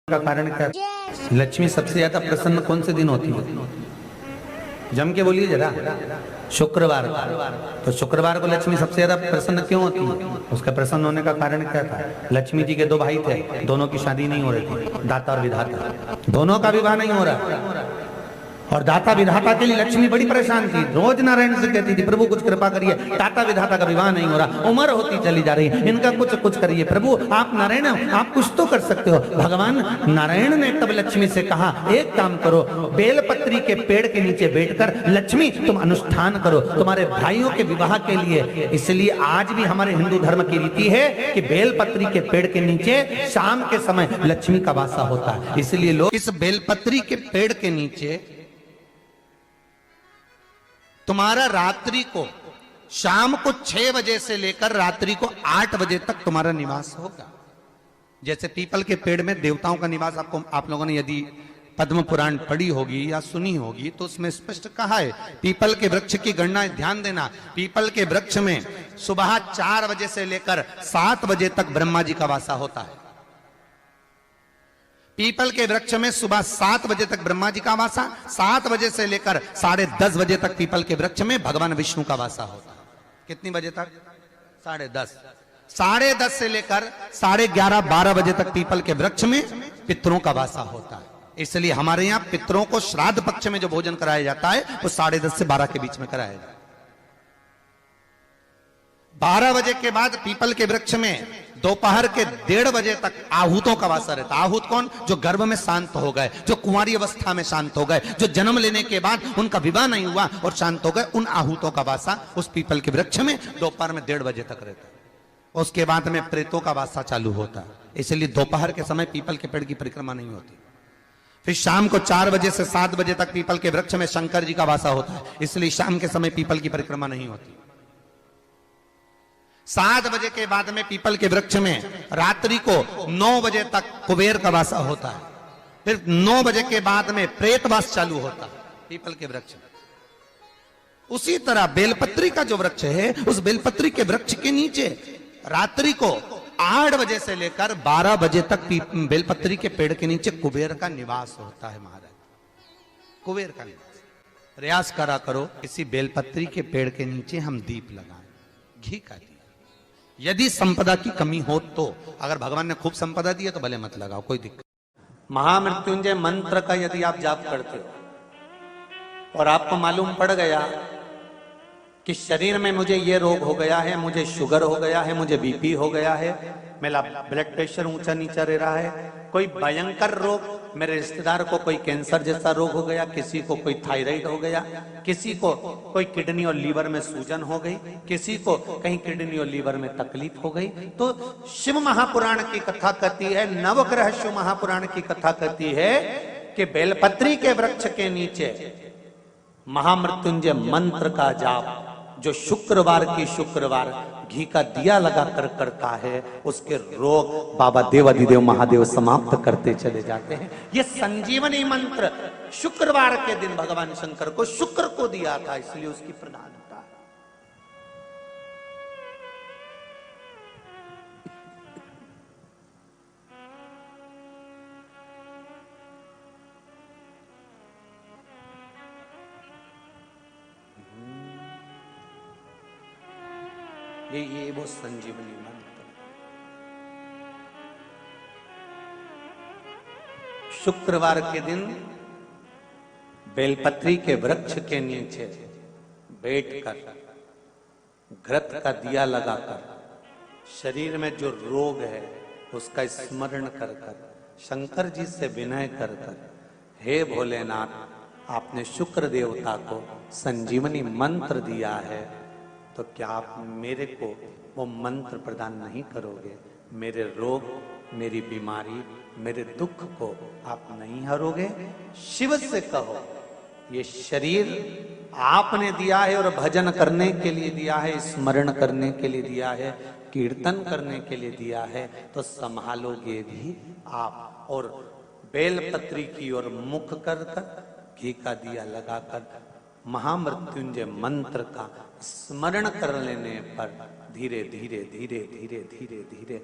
का कारण क्या? लक्ष्मी सबसे ज्यादा प्रसन्न कौन से दिन होती है? जम के बोलिए जरा। शुक्रवार को। तो शुक्रवार को लक्ष्मी सबसे ज्यादा प्रसन्न क्यों होती है? उसका प्रसन्न होने का कारण क्या था? लक्ष्मी जी के दो भाई थे, दोनों की शादी नहीं हो रही थी, दाता और विधाता, दोनों का विवाह नहीं हो रहा। और दाता विधाता के लिए लक्ष्मी बड़ी परेशान थी, रोज नारायण से कहती थी प्रभु कुछ कृपा करिए, दाता विधाता का विवाह नहीं हो रहा, उम्र होती चली जा रही, इनका कुछ करिए प्रभु, आप नारायण आप कुछ तो कर सकते हो। भगवान नारायण ने तब लक्ष्मी से कहा एक काम करो, बेलपत्री के पेड़ के नीचे बैठकर लक्ष्मी तुम अनुष्ठान करो तुम्हारे भाइयों के विवाह के लिए। इसलिए आज भी हमारे हिंदू धर्म की रीति है कि बेलपत्री के पेड़ के नीचे शाम के समय लक्ष्मी का वासा होता है। इसलिए लोग इस बेलपत्री के पेड़ के नीचे तुम्हारा रात्रि को शाम को 6 बजे से लेकर रात्रि को 8 बजे तक तुम्हारा निवास होगा। जैसे पीपल के पेड़ में देवताओं का निवास, आपको आप लोगों ने यदि पद्म पुराण पढ़ी होगी या सुनी होगी तो उसमें स्पष्ट कहा है, पीपल के वृक्ष की गणना, ध्यान देना, पीपल के वृक्ष में सुबह 4 बजे से लेकर 7 बजे तक ब्रह्मा जी का वासा होता है। पीपल के वृक्ष में सुबह 7 बजे तक ब्रह्मा जी का वासा, 7 बजे से लेकर 10:30 बजे तक पीपल के वृक्ष में भगवान विष्णु का वासा होता है। कितनी बजे तक? 10:30। 10:30 से लेकर 11:30 12 बजे तक पीपल के वृक्ष में पितरों का वासा होता है। इसलिए हमारे यहाँ पितरों को श्राद्ध पक्ष में जो भोजन कराया जाता है वो 10:30 से 12 के बीच में कराया जाता है। 12 बजे के बाद पीपल के वृक्ष में दोपहर के 1:30 बजे तक आहूतों का वासा रहता है। आहूत कौन? जो गर्भ में शांत हो गए, जो कुंवारी अवस्था में शांत हो गए, जो जन्म लेने के बाद उनका विवाह नहीं हुआ और शांत हो गए, उन आहूतों का वासा उस पीपल के वृक्ष में दोपहर में 1:30 बजे तक रहता है। उसके बाद में प्रेतों का वासा चालू होता है। इसलिए दोपहर के समय पीपल के पेड़ की परिक्रमा नहीं होती। फिर शाम को 4 बजे से 7 बजे तक पीपल के वृक्ष में शंकर जी का वासा होता है। इसलिए शाम के समय पीपल की परिक्रमा नहीं होती। 7 बजे के बाद में पीपल के वृक्ष में रात्रि को 9 बजे तक कुबेर का वासा होता है। फिर 9 बजे के बाद में प्रेतवास चालू होता है पीपल के वृक्ष में। उसी तरह बेलपत्री का जो वृक्ष है, उस बेलपत्री के वृक्ष के नीचे रात्रि को 8 बजे से लेकर 12 बजे तक बेलपत्री के पेड़ के नीचे कुबेर का निवास होता है। महाराज कुबेर का निवास। प्रयास करा करो इसी बेलपत्री के पेड़ के नीचे हम दीप लगाएं, घी का दीप। यदि संपदा की कमी हो तो, अगर भगवान ने खूब संपदा दी है तो भले मत लगाओ, कोई दिक्कत। महामृत्युंजय मंत्र का यदि आप जाप करते हो और आपको मालूम पड़ गया कि शरीर में मुझे ये रोग हो गया है, मुझे शुगर हो गया है, मुझे बीपी हो गया है, मेरा ब्लड प्रेशर ऊंचा नीचा रह रहा है, कोई भयंकर रोग, मेरे रिश्तेदार को कोई कैंसर जैसा रोग हो गया, किसी को कोई थायराइड हो गया, किसी को कोई किडनी और लीवर में सूजन हो गई, किसी को कहीं किडनी और लीवर में तकलीफ हो गई, तो शिव महापुराण की कथा कहती है, नवग्रह शिव महापुराण की कथा कहती है कि बेलपत्री के वृक्ष के नीचे महामृत्युंजय मंत्र का जाप जो शुक्रवार की शुक्रवार घी का दिया लगा कर करता है, उसके रोग बाबा देवाधिदेव महादेव समाप्त करते चले जाते हैं। ये संजीवनी मंत्र शुक्रवार के दिन भगवान शंकर को शुक्र को दिया था, इसलिए उसकी प्रधानता है। ये वो संजीवनी मंत्र। शुक्रवार के दिन बेलपत्री के वृक्ष के नीचे बैठकर घृत का दिया लगाकर शरीर में जो रोग है उसका स्मरण कर कर शंकर जी से विनय कर कर, हे भोलेनाथ, आपने शुक्र देवता को संजीवनी मंत्र दिया है, तो क्या आप मेरे को वो मंत्र प्रदान नहीं करोगे? मेरे रोग, मेरी बीमारी, मेरे दुख को आप नहीं हरोगे? शिव से कहो, ये शरीर आपने दिया है और भजन करने के लिए दिया है, स्मरण करने के लिए दिया है, कीर्तन करने के लिए दिया है, तो संभालोगे भी आप। और बेलपत्री की ओर मुख कर कर घी का दिया लगाकर महामृत्युंजय मंत्र का स्मरण कर लेने पर धीरे धीरे धीरे धीरे धीरे धीरे